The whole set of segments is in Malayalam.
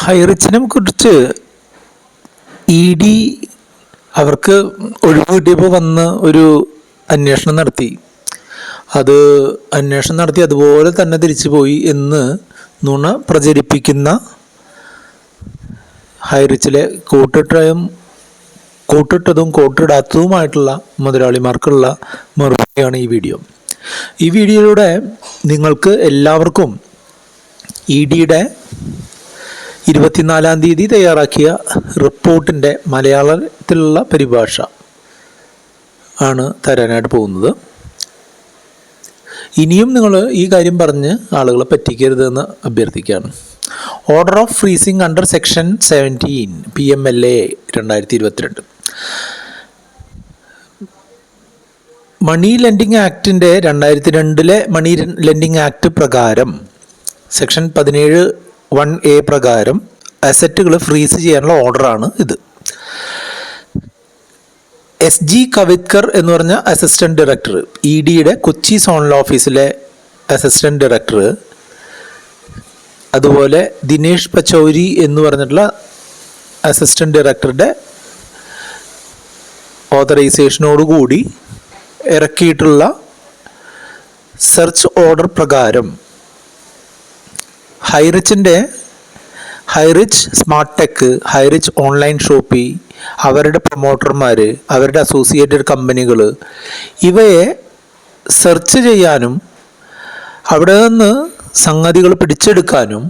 ഹൈറിച്ചിനെ കുറിച്ച് ഇ ഡി അവർക്ക് ഒഴിവ് കിട്ടിയപ്പോൾ വന്ന് ഒരു അന്വേഷണം നടത്തി. അന്വേഷണം നടത്തി അതുപോലെ തന്നെ തിരിച്ചു പോയി എന്ന് നുണ പ്രചരിപ്പിക്കുന്ന ഹൈറിച്ചിലെ കൂട്ടിട്ടതും കൂട്ടിടാത്തതുമായിട്ടുള്ള മുതലാളിമാർക്കുള്ള മറുപടിയാണ് ഈ വീഡിയോ. ഈ വീഡിയോയിലൂടെ നിങ്ങൾക്ക് എല്ലാവർക്കും ഇ ഡിയുടെ 24-ാം തീയതി തയ്യാറാക്കിയ റിപ്പോർട്ടിൻ്റെ മലയാളത്തിലുള്ള പരിഭാഷ ആണ് തരാനായിട്ട് പോകുന്നത്. ഇനിയും നിങ്ങൾ ഈ കാര്യം പറഞ്ഞ് ആളുകളെ പറ്റിക്കരുതെന്ന് അഭ്യർത്ഥിക്കുകയാണ്. Order of freezing under section 17 PMLA 2022. Money lending ആക്ടിൻ്റെ 2002 മണി ലെൻഡിങ് ആക്ട് പ്രകാരം സെക്ഷൻ 17(1)A പ്രകാരം അസറ്റുകൾ ഫ്രീസ് ചെയ്യാനുള്ള ഓർഡറാണ് ഇത്. SG കവിത്കർ എന്ന് പറഞ്ഞ അസിസ്റ്റന്റ് ഡയറക്ടർ, ഇ ഡിയുടെ കൊച്ചി സോണൽ ഓഫീസിലെ അസിസ്റ്റന്റ് ഡയറക്ടർ, അതുപോലെ ദിനേഷ് പച്ചൗരി എന്ന് പറഞ്ഞിട്ടുള്ള അസിസ്റ്റന്റ് ഡയറക്ടറുടെ ഓതറൈസേഷനോടുകൂടി ഇറക്കിയിട്ടുള്ള സെർച്ച് ഓർഡർ പ്രകാരം Highrich smart tech, Highrich online shoppe, അവരുടെ പ്രൊമോട്ടർമാർ, അവരുടെ അസോസിയേറ്റഡ് കമ്പനികൾ, ഇവയെ സെർച്ച് ചെയ്യാനും അവിടെ നിന്ന് സംഗതികൾ പിടിച്ചെടുക്കാനും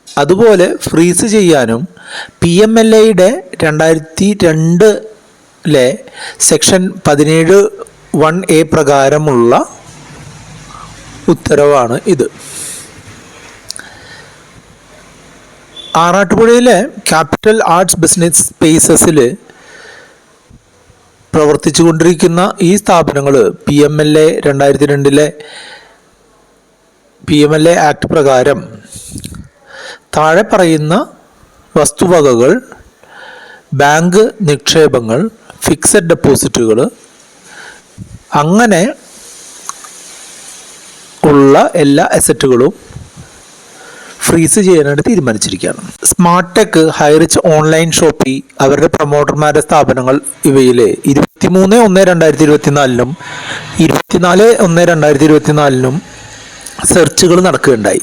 അതുപോലെ ഫ്രീസ് ചെയ്യാനും PMLA 2002 സെക്ഷൻ 17(1)A പ്രകാരമുള്ള ഉത്തരവാണ് ഇത്. ആറാട്ടുപുഴയിലെ ക്യാപിറ്റൽ ആർട്സ് ബിസിനസ് സ്പേസസിൽ പ്രവർത്തിച്ചു കൊണ്ടിരിക്കുന്ന ഈ സ്ഥാപനങ്ങൾ PMLA 2002 PMLA ആക്ട് പ്രകാരം താഴെ പറയുന്ന വസ്തുവകകൾ, ബാങ്ക് നിക്ഷേപങ്ങൾ, ഫിക്സഡ് ഡെപ്പോസിറ്റുകൾ, അങ്ങനെ ഉള്ള എല്ലാ അസറ്റുകളും ഫ്രീസ് ചെയ്യാനായിട്ട് തീരുമാനിച്ചിരിക്കുകയാണ്. Smart tech, Highrich online shoppe, അവരുടെ പ്രൊമോട്ടർമാരുടെ സ്ഥാപനങ്ങൾ ഇവയിൽ 23/1/2024 24/1/2024 സെർച്ചുകൾ നടക്കുകയുണ്ടായി.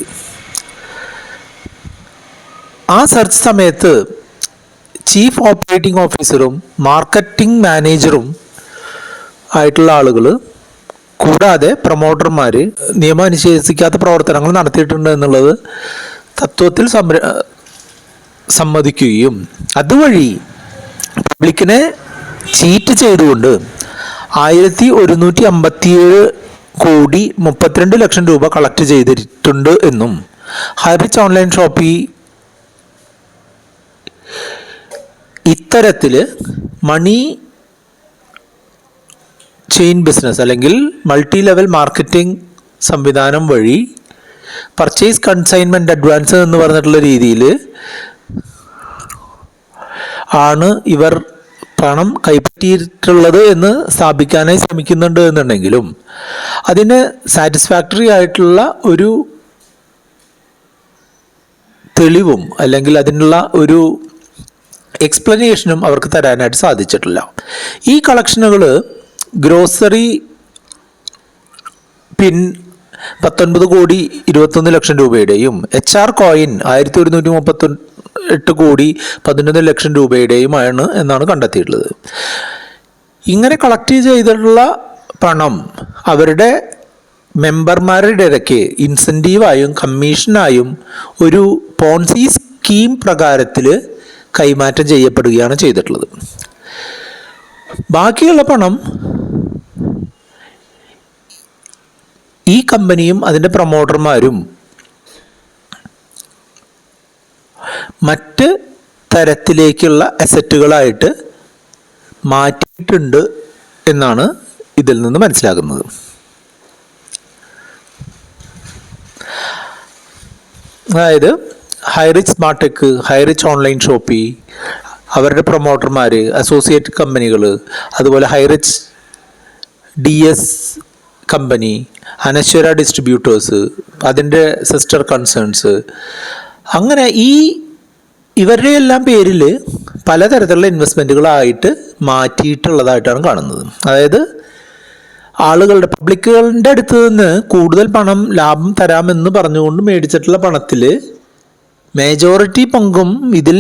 ആ സെർച്ച് സമയത്ത് ചീഫ് ഓപ്പറേറ്റിംഗ് ഓഫീസറും മാർക്കറ്റിംഗ് മാനേജറും ആയിട്ടുള്ള ആളുകൾ കൂടാതെ പ്രൊമോട്ടർമാർ നിയമം അനുശാസിക്കാത്ത പ്രവർത്തനങ്ങൾ നടത്തിയിട്ടുണ്ട് എന്നുള്ളത് തത്വത്തിൽ സമ്മതിക്കുകയും അതുവഴി പബ്ലിക്കിനെ ചീറ്റ് ചെയ്തുകൊണ്ട് 1157.32 രൂപ കളക്ട് ചെയ്തിട്ടുണ്ട് എന്നും ഹൈറിച്ച് ഓൺലൈൻ ഷോപ്പി ഇത്തരത്തിൽ മണി ചെയിൻ ബിസിനസ് അല്ലെങ്കിൽ മൾട്ടി ലെവൽ മാർക്കറ്റിംഗ് സംവിധാനം വഴി പർച്ചേസ് കൺസൈൻമെൻറ്റ് അഡ്വാൻസ് എന്ന് പറഞ്ഞിട്ടുള്ള രീതിയിൽ ആണ് ഇവർ പണം കൈപ്പറ്റിയിട്ടുള്ളത് എന്ന് സ്ഥാപിക്കാനായി ശ്രമിക്കുന്നുണ്ട് എന്നുണ്ടെങ്കിലും അതിന് സാറ്റിസ്ഫാക്ടറി ആയിട്ടുള്ള ഒരു തെളിവും അല്ലെങ്കിൽ അതിനുള്ള ഒരു എക്സ്പ്ലനേഷനും അവർക്ക് തരാനായിട്ട് സാധിച്ചിട്ടില്ല. ഈ കളക്ഷനുകൾ ഗ്രോസറി പിൻ 19.21 രൂപയുടെയും HR കോയിൻ 1138.11 രൂപയുടെയുമാണ് എന്നാണ് കണ്ടെത്തിയിട്ടുള്ളത്. ഇങ്ങനെ കളക്ട് ചെയ്തിട്ടുള്ള പണം അവരുടെ മെമ്പർമാരുടെ ഇടയ്ക്ക് ഇൻസെൻറ്റീവായും കമ്മീഷനായും ഒരു പോൺസി സ്കീം പ്രകാരത്തിൽ കൈമാറ്റം ചെയ്യപ്പെടുകയാണ് ചെയ്തിട്ടുള്ളത്. ബാക്കിയുള്ള പണം ഈ കമ്പനിയും അതിൻ്റെ പ്രൊമോട്ടർമാരും മറ്റ് തരത്തിലേക്കുള്ള അസറ്റുകളായിട്ട് മാറ്റിയിട്ടുണ്ട് എന്നാണ് ഇതിൽ നിന്ന് മനസ്സിലാകുന്നത്. അതായത് Highrich smart tech, Highrich online shoppe, അവരുടെ പ്രൊമോട്ടർമാർ, അസോസിയേറ്റ് കമ്പനികൾ, അതുപോലെ ഹൈറിച്ച് DS കമ്പനി, അനശ്വര ഡിസ്ട്രിബ്യൂട്ടേഴ്സ്, അതിൻ്റെ സിസ്റ്റർ കൺസേൺസ്, അങ്ങനെ ഈ ഇവരുടെ എല്ലാം പേരിൽ പലതരത്തിലുള്ള ഇൻവെസ്റ്റ്മെൻറ്റുകളായിട്ട് മാറ്റിയിട്ടുള്ളതായിട്ടാണ് കാണുന്നത്. അതായത് ആളുകളുടെ പബ്ലിക്കുകളുടെ അടുത്ത് നിന്ന് കൂടുതൽ പണം ലാഭം തരാമെന്ന് പറഞ്ഞുകൊണ്ട് മേടിച്ചിട്ടുള്ള പണത്തിൽ മേജോറിറ്റി പങ്കും ഇതിൽ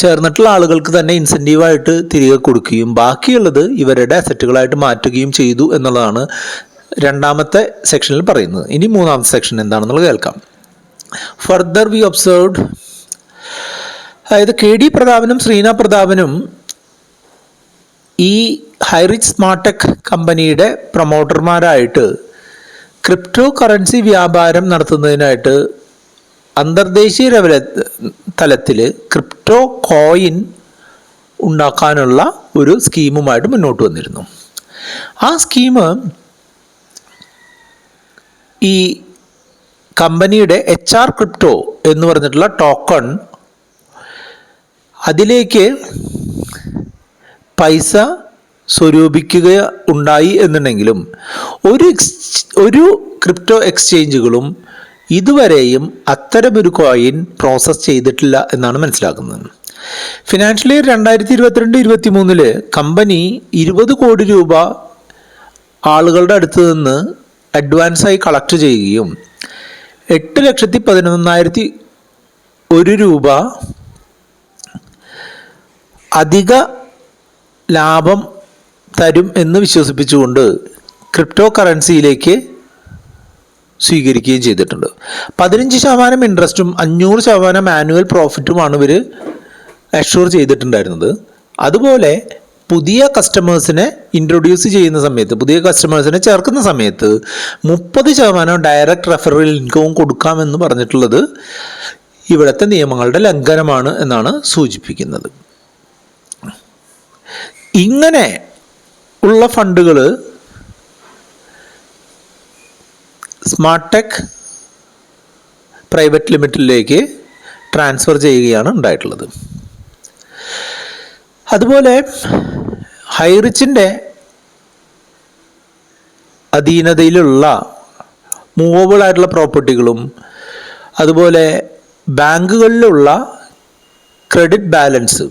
ചേർന്നിട്ടുള്ള ആളുകൾക്ക് തന്നെ ഇൻസെൻറ്റീവായിട്ട് തിരികെ കൊടുക്കുകയും ബാക്കിയുള്ളത് ഇവരുടെ അസറ്റുകളായിട്ട് മാറ്റുകയും ചെയ്തു എന്നുള്ളതാണ് രണ്ടാമത്തെ സെക്ഷനിൽ പറയുന്നത്. ഇനി മൂന്നാമത്തെ സെക്ഷൻ എന്താണെന്നുള്ളത് കേൾക്കാം. ഫർദർ വി ഒബ്സർവ്ഡ്, അതായത് KD പ്രതാപനും ശ്രീന പ്രതാപനും ഈ ഹൈറിച്ച് സ്മാർട്ടെക് കമ്പനിയുടെ പ്രൊമോട്ടർമാരായിട്ട് ക്രിപ്റ്റോ കറൻസി വ്യാപാരം നടത്തുന്നതിനായിട്ട് അന്തർദേശീയ തലത്തിൽ ക്രിപ്റ്റോ കോയിൻ ഉണ്ടാക്കാനുള്ള ഒരു സ്കീമുമായിട്ട് മുന്നോട്ട് വന്നിരുന്നു. ആ സ്കീം ഈ കമ്പനിയുടെ HR ക്രിപ്റ്റോ എന്ന് പറഞ്ഞിട്ടുള്ള ടോക്കൺ, അതിലേക്ക് പൈസ സ്വരൂപിക്കുക ഉണ്ടായി എന്നുണ്ടെങ്കിലും ഒരു ക്രിപ്റ്റോ എക്സ്ചേഞ്ചുകളും ഇതുവരെയും അത്തരമൊരു കോയിൻ പ്രോസസ്സ് ചെയ്തിട്ടില്ല എന്നാണ് മനസ്സിലാക്കുന്നത്. ഫിനാൻഷ്യൽ ഇയർ 2022-23 കമ്പനി 20 കോടി രൂപ ആളുകളുടെ അടുത്ത് നിന്ന് അഡ്വാൻസായി കളക്ട് ചെയ്യുകയും 8,11,001 രൂപ അധിക ലാഭം തരും എന്ന് വിശ്വസിപ്പിച്ചുകൊണ്ട് ക്രിപ്റ്റോ കറൻസിയിലേക്ക് സ്വീകരിക്കുകയും ചെയ്തിട്ടുണ്ട്. 15% ഇൻട്രസ്റ്റും 500% ആനുവൽ പ്രോഫിറ്റുമാണ് ഇവർ അഷ്യൂർ ചെയ്തിട്ടുണ്ടായിരുന്നത്. അതുപോലെ പുതിയ കസ്റ്റമേഴ്സിനെ ഇൻട്രൊഡ്യൂസ് ചെയ്യുന്ന സമയത്ത്, പുതിയ കസ്റ്റമേഴ്സിനെ ചേർക്കുന്ന സമയത്ത് 30% ഡയറക്റ്റ് റെഫറൽ ഇൻകവും കൊടുക്കാമെന്ന് പറഞ്ഞിട്ടുള്ളത് ഇവിടുത്തെ നിയമങ്ങളുടെ ലംഘനമാണ് എന്നാണ് സൂചിപ്പിക്കുന്നത്. ഇങ്ങനെ ഉള്ള ഫണ്ടുകൾ സ്മാർട്ടെക് പ്രൈവറ്റ് ലിമിറ്റഡിലേക്ക് ട്രാൻസ്ഫർ ചെയ്യുകയാണ് ഉണ്ടായിട്ടുള്ളത്. അതുപോലെ ഹൈറിച്ചിൻ്റെ അധീനതയിലുള്ള മൂവബിൾ ആയിട്ടുള്ള പ്രോപ്പർട്ടികളും അതുപോലെ ബാങ്കുകളിലുള്ള ക്രെഡിറ്റ് ബാലൻസ്,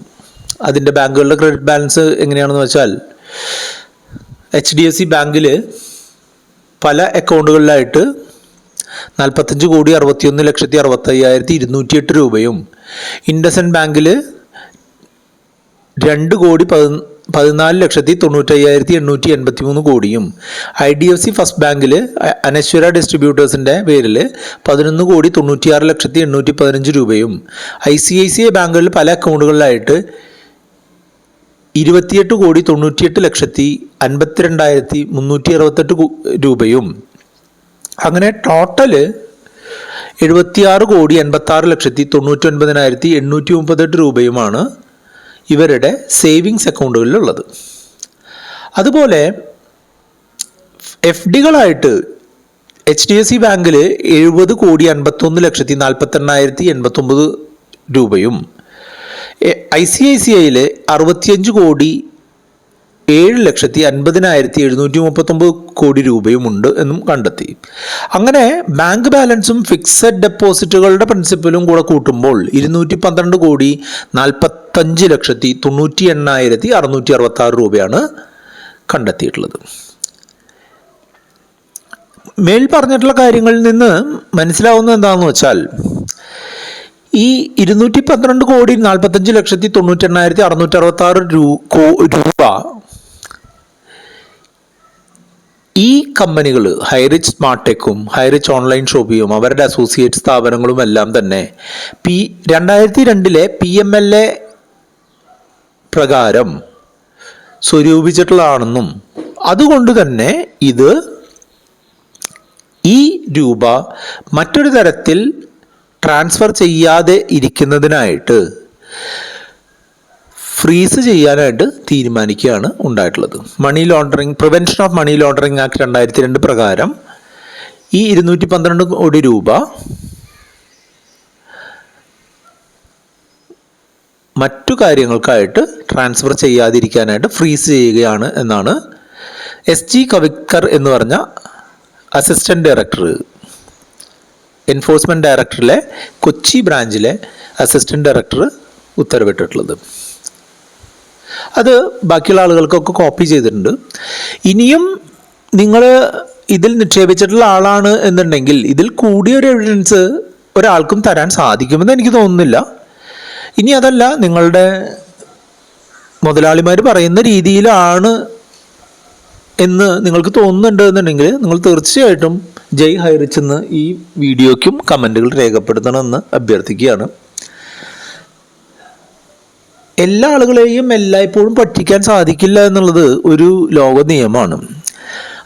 അതിൻ്റെ ബാങ്കുകളുടെ ക്രെഡിറ്റ് ബാലൻസ് എങ്ങനെയാണെന്ന് വെച്ചാൽ HDFC ബാങ്കിൽ പല അക്കൗണ്ടുകളിലായിട്ട് 45,61,65,208 രൂപയും, ഇൻഡസ്ഇൻഡ് ബാങ്കിൽ 2,14,95,883 കോടിയും, IDFC ഫസ്റ്റ് ബാങ്കിൽ അനശ്വര ഡിസ്ട്രിബ്യൂട്ടേഴ്സിൻ്റെ പേരിൽ 11,96,815 രൂപയും, ICICI ബാങ്കുകളിൽ പല അക്കൗണ്ടുകളിലായിട്ട് 28,98,52,368 രൂപയും, അങ്ങനെ ടോട്ടൽ 76,86,99,838 രൂപയുമാണ് ഇവരുടെ സേവിങ്സ് അക്കൗണ്ടുകളിലുള്ളത്. അതുപോലെ FDകളായിട്ട് HDFC ബാങ്കിൽ 70,51,48,089 രൂപയും, ICICIയിൽ 65,07,50,739 കോടി രൂപയുമുണ്ട് എന്നും കണ്ടെത്തി. അങ്ങനെ ബാങ്ക് ബാലൻസും ഫിക്സഡ് ഡെപ്പോസിറ്റുകളുടെ പ്രിൻസിപ്പലും കൂടെ കൂട്ടുമ്പോൾ 212,45,98,666 രൂപയാണ് കണ്ടെത്തിയിട്ടുള്ളത്. മേൽ പറഞ്ഞിട്ടുള്ള കാര്യങ്ങളിൽ നിന്ന് മനസ്സിലാവുന്നത് എന്താണെന്ന് വെച്ചാൽ, ഈ 212,45,98,666 രൂപ ഈ കമ്പനികൾ, ഹൈറിച്ച് സ്മാർട്ടെക്കും ഹൈറിച്ച് ഓൺലൈൻ ഷോപ്പിയും അവരുടെ അസോസിയേറ്റ് സ്ഥാപനങ്ങളും എല്ലാം തന്നെ 2002 PMLA പ്രകാരം സ്വരൂപിച്ചിട്ടുള്ളതാണെന്നും അതുകൊണ്ട് തന്നെ ഈ രൂപ മറ്റൊരു തരത്തിൽ ട്രാൻസ്ഫർ ചെയ്യാതെ ഇരിക്കുന്നതിനായിട്ട് ഫ്രീസ് ചെയ്യാനായിട്ട് തീരുമാനിക്കുകയാണ് ഉണ്ടായിട്ടുള്ളത്. Prevention of money laundering act 2002 പ്രകാരം ഈ 212 കോടി രൂപ മറ്റു കാര്യങ്ങൾക്കായിട്ട് ട്രാൻസ്ഫർ ചെയ്യാതിരിക്കാനായിട്ട് ഫ്രീസ് ചെയ്യുകയാണ് എന്നാണ് SG കവിക്കർ എന്ന് പറഞ്ഞ അസിസ്റ്റന്റ് ഡയറക്ടർ, എൻഫോഴ്സ്മെന്റ് ഡയറക്ടറിലെ കൊച്ചി ബ്രാഞ്ചിലെ അസിസ്റ്റന്റ് ഡയറക്ടർ ഉത്തരവിട്ടിട്ടുള്ളത്. അത് ബാക്കിയുള്ള ആളുകൾക്കൊക്കെ കോപ്പി ചെയ്തിട്ടുണ്ട്. ഇനിയും നിങ്ങൾ ഇതിൽ നിക്ഷേപിച്ചിട്ടുള്ള ആളാണ് എന്നുണ്ടെങ്കിൽ ഇതിൽ കൂടിയൊരു എവിഡൻസ് ഒരാൾക്കും തരാൻ സാധിക്കുമെന്ന് എനിക്ക് തോന്നുന്നില്ല. ഇനി അതല്ല, നിങ്ങളുടെ മുതലാളിമാർ പറയുന്ന രീതിയിലാണ് എന്ന് നിങ്ങൾക്ക് തോന്നുന്നുണ്ട് എന്നുണ്ടെങ്കിൽ നിങ്ങൾ തീർച്ചയായിട്ടും ജയ് ഹൈറിച്ച് എന്ന് ഈ വീഡിയോയ്ക്കും കമൻറ്റുകൾ രേഖപ്പെടുത്തണമെന്ന് അഭ്യർത്ഥിക്കുകയാണ്. എല്ലാ ആളുകളെയും എല്ലായ്പ്പോഴും പറ്റിക്കാൻ സാധിക്കില്ല എന്നുള്ളത് ഒരു ലോക നിയമമാണ്.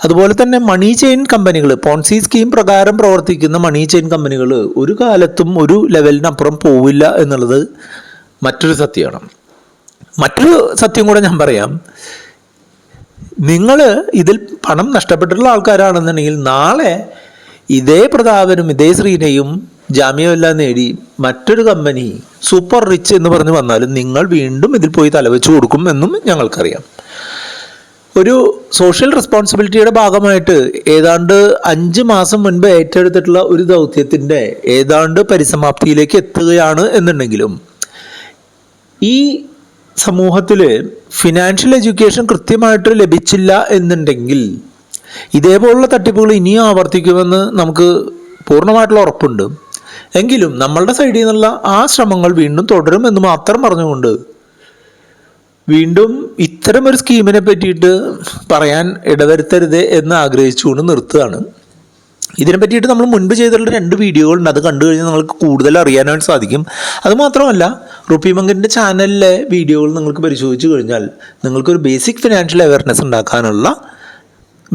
അതുപോലെ തന്നെ മണി ചെയിൻ കമ്പനികൾ, പോൺസി സ്കീം പ്രകാരം പ്രവർത്തിക്കുന്ന മണി ചെയിൻ കമ്പനികൾ ഒരു കാലത്തും ഒരു ലെവലിനപ്പുറം പോവില്ല എന്നുള്ളത് മറ്റൊരു സത്യമാണ്. മറ്റൊരു സത്യം കൂടെ ഞാൻ പറയാം. നിങ്ങൾ ഇതിൽ പണം നഷ്ടപ്പെട്ടിട്ടുള്ള ആൾക്കാരാണെന്നുണ്ടെങ്കിൽ നാളെ ഇതേ പ്രതാപനും ഇതേ ശ്രീനയും ജാമ്യമെല്ലാം നേടി മറ്റൊരു കമ്പനി സൂപ്പർ റിച്ച് എന്ന് പറഞ്ഞ് വന്നാലും നിങ്ങൾ വീണ്ടും ഇതിൽ പോയി തലവെച്ച് കൊടുക്കും എന്നും ഞങ്ങൾക്കറിയാം. ഒരു സോഷ്യൽ റെസ്പോൺസിബിലിറ്റിയുടെ ഭാഗമായിട്ട് ഏതാണ്ട് 5 മാസം മുൻപ് ഏറ്റെടുത്തിട്ടുള്ള ഒരു ദൗത്യത്തിൻ്റെ ഏതാണ്ട് പരിസമാപ്തിയിലേക്ക് എത്തുകയാണ് എന്നുണ്ടെങ്കിലും ഈ സമൂഹത്തിൽ ഫിനാൻഷ്യൽ എഡ്യൂക്കേഷൻ കൃത്യമായിട്ട് ലഭിച്ചില്ല എന്നുണ്ടെങ്കിൽ ഇതേപോലുള്ള തട്ടിപ്പുകൾ ഇനിയും ആവർത്തിക്കുമെന്ന് നമുക്ക് പൂർണ്ണമായിട്ടുള്ള ഉറപ്പുണ്ട്. എങ്കിലും നമ്മളുടെ സൈഡിൽ നിന്നുള്ള ആ ശ്രമങ്ങൾ വീണ്ടും തുടരുമെന്ന് മാത്രം പറഞ്ഞുകൊണ്ട് വീണ്ടും ഇത്തരം ഒരു സ്കീമിനെ പറ്റിയിട്ട് പറയാൻ ഇടവരുത്തരുത് എന്ന് ആഗ്രഹിച്ചുകൊണ്ട് നിർത്തുകയാണ്. ഇതിനെ പറ്റിയിട്ട് നമ്മൾ മുൻപ് ചെയ്തിട്ടുള്ള 2 വീഡിയോകളുണ്ട്. അത് കണ്ടു കഴിഞ്ഞാൽ നിങ്ങൾക്ക് കൂടുതൽ അറിയാനായിട്ട് സാധിക്കും. അതുമാത്രമല്ല, റുപ്പി മങ്കിൻ്റെ ചാനലിലെ വീഡിയോകൾ നിങ്ങൾക്ക് പരിശോധിച്ച് കഴിഞ്ഞാൽ നിങ്ങൾക്കൊരു ബേസിക് ഫിനാൻഷ്യൽ അവയർനെസ് ഉണ്ടാക്കാനുള്ള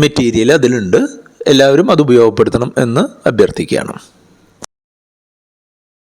മെറ്റീരിയൽ അതിലുണ്ട്. എല്ലാവരും അത് ഉപയോഗപ്പെടുത്തണം എന്ന് അഭ്യർത്ഥിക്കുകയാണ്.